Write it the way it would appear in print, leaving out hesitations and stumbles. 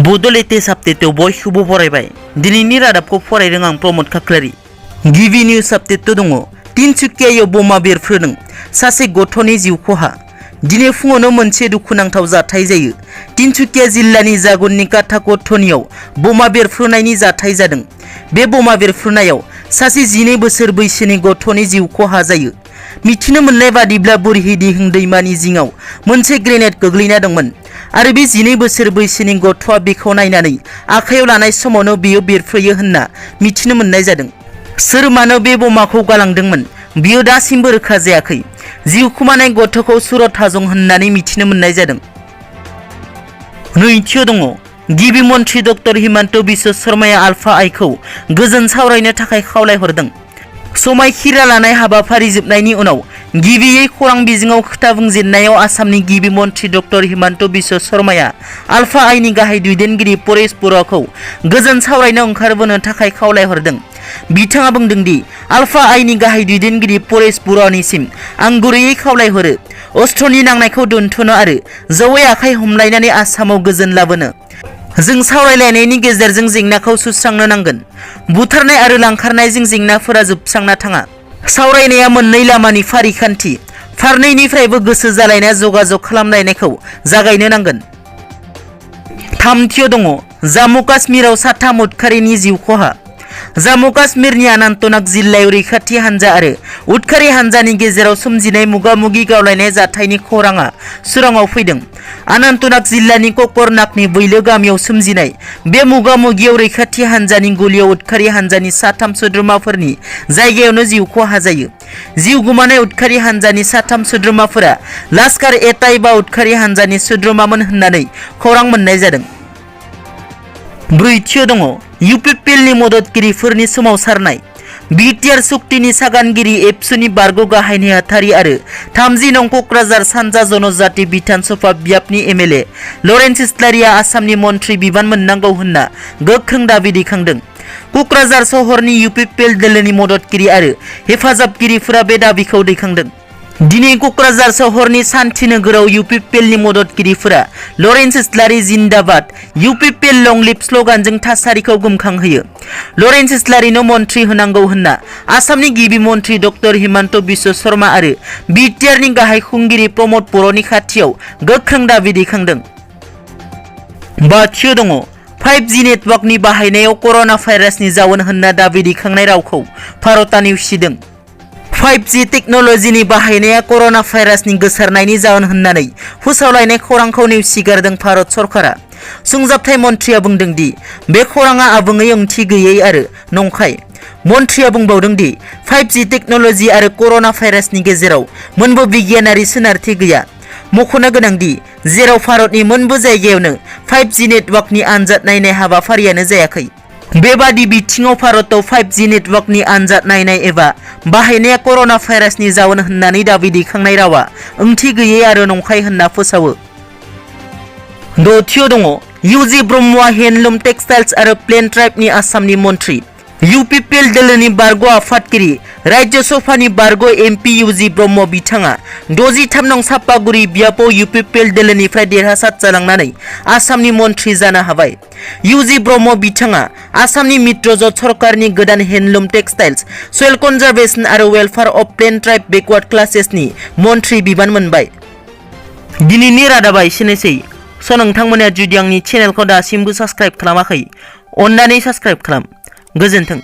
Bodo latest update बयखौबो फरायबाय दिनैनि रादाबखौ फरायदों आं प्रमोद खाख्लारि गिबि निउज आपडेट दङ तिनसुकियायाव बमा बेरफ्रोदों सासे गथ'नि जिउ खहा दिनै फुङावनो मोनसे दुखुनांथाव जाथाय जायो तिनसुकिया जिल्लानि जागुननि काटाकथनियाव बमा बेरफ्रुनायनि जाथाय जादों बे बमा बेरफ्रुनायाव सासे 12 बोसोर बैसोनि गथ'नि जिउ खहा जायो मिथिनो मोननाय बादिब्ला बुरहिदिहिं दैमानि जिङाव मोनसे ग्रेनेड गोग्लैना दंमोन आरो बे 12 बोसोर बैसोनि गथ'आ बेखौ नायनानै आखायाव लानाय समावनो बियो बेरफ्रुयो होनना मिथिनो मोननाय जादों सोर मानो बे बमाखौ गालांदोंमोन बियो दासिमबो रोखा जायाखै जिउ खोमानाय गथ'खौ सुरत हाजं होननानै मिथिनो मोननाय जादों नैथियाव दङ गिबि मन्थ्रि डक्टर हिमन्त बिश्व शर्माया ULFA आइखौ गोजोन सावरायनो थाखाय खावलायहरदों समायखिरा लानाय हाबाफारि जोबनायनि उनाव गिबियै खौरां बिजोङाव खोथा बुंजेननायाव आसामनि गिबि मन्थ्रि डक्टर हिमन्त बिश्व शर्माया ULFA आइनि गाहाय दैदेनगिरि परेश बरुवाखौ गोजोन सावरायनो ओंखारबोनो थाखाय खावलायहरदों बिथाङा बुंदों दि ULFA आइनि गाहाय दैदेनगिरि परेश बरुवानिसिम आं गुरैयै खावलायहरो अस्त्रनि नांनायखौ दोनथ'नो आरो जयै आखाइ हमलायनानै आसामाव गोजोन लाबोनो जों सावरायलायनायनि गेजेरजों जेंनाखौ सुस्रांनो नांगोन बुथारनाय आरो लांखारनायजों जेंनाफोरा जोबस्रांना थाङा सावरायनाया मोननै लामानि फारिखान्थि फारनैनिफ्रायबो गोसो जालायना जगाजग खालामलायनायखौ जागायनो नांगोन थामथियाव दङ जम्मु काश्मीराव साथाम उदखारिनि जिउ खहा जम्मु काश्मीरनि अनन्तनाग जिल्लायाव रैखाथि हानजा आरो उदखारि हानजानि गेजेराव सोमजिनाय मुगा-मुगि गावलायनाय जाथायनि खौराङा सोराङाव फैदों अनन्तनाग जिल्लानि ककरनागनि बैलो गामियाव सोमजिनाय बे मुगा-मुगियाव रैखाथि हानजानि गलियाव उदखारि हानजानि साथाम सोद्रोमाफोरनि जायगायावनो जिउ खहा जायो जिउ गोमानाय उदखारि हानजानि साथाम सोद्रोमाफोरा लास्कार एबा उदखारि हानजानि सोद्रोमामोन होननानै खौरां मोननाय जादों ब्रैथियाव दङ UPPLनि मददगिरिफोरनि सोमावसारनाय बिटिआर सुक्तिनि सागानगिरि एबसुनि बारग' गाहाय नेहाथारि आरो 30 नं क'क्राझार सानजा जनजाति बिधान सभा बियाबनि MLA लरेन्स इस्लारिया आसामनि मन्थ्रि बिबान मोननांगौ होनना गोख्रों दाबि दैखांदों क'क्राझार सहरनि UPPL दोलोनि मददगिरि आरो हेफाजाबगिरिफोरा बे दाबिखौ दैखांदों दिनै क'क्राझार सहरनि शान्ति नोगोराव UPPLनि मददगिरिफोरा लरेन्स इस्लारि जिन्दाबाद UPPL लं लिभ स्ल'गानजों थासारिखौ गोमखांहोयो लरेन्स इस्लारिनो मन्थ्रि होनांगौ होनना आसामनि गिबि मन्थ्रि डक्टर हिमन्त बिश्व शर्मा आरो बिटिआरनि गाहाय खुंगिरि प्रमोद बर'नि खाथियाव गोख्रों दाबि दैखांदों बाथियाव दङ 5G नेटवर्कनि बाहायनायाव कर'ना भाइरासनि जाउन होनना दाबि दैखांनाय रावखौ भारतआ नेवसिदों 5G टेक्न'लजिनि बाहायनाया कर'ना भाइरासनि गोसारनायनि जाहोन होननानै फोसावलायनाय खौरांखौ नेवसिगारदों भारत सरकारा सुंजाबथाय मन्थ्रिया बुंदों दि बे खौराङा आबुङै ओंथि गैयै आरो नंखाय मन्थ्रिया बुंबावदों दि 5G टेक्न'लजि आरो कर'ना भाइरासनि गेजेराव मोनबो बिगियानारि सोनारथि गैया मख'नो गोनां दि जेराव भारतनि मोनबो जायगायावनो 5G नेटवर्कनि आनजाद नायनाय हाबाफारियानो जायाखै बेबादि बिथिङाव भारतआव 5G नेटवर्कनि आनजाद नायनाय एबा बाहायनाया कर'ना भाइरासनि जाउन होननानै दाबि दैखांनाय रावा ओंथि गैयै आरो नंखाय होनना फोसावो दथियाव दङ UG ब्रह्मआ हेन्डलुम टेक्सटाइल्स आरो प्लेन ट्राइबनि आसामनि मन्थ्रि UPPL दोलोनि बारग' आफादगिरि राज्य सभानि बारग' MP UG ब्रह्म बिथाङा 63 नं सापागुरि बियाबाव UPPL दोलोनिफ्राय देरहासार जालांनानै आसामनि मन्थ्रि जानो हाबाय UG ब्रह्म बिथाङा आसामनि मित्रजोट सरकारनि गोदान हेन्डलुम टेक्सटाइल्स सयल कनजारभेशन आरो welfare of plain tribe backward क्लासेसनि मन्थ्रि बिबान मोनबाय दिनैनि रादाबा एसेनोसै नोंथांमोना जुदि आंनि चेनेलखौ दासिमबो साबस्क्राइब खालामाखै अन्नानै साबस्क्राइब खालाम गोजोन्थों।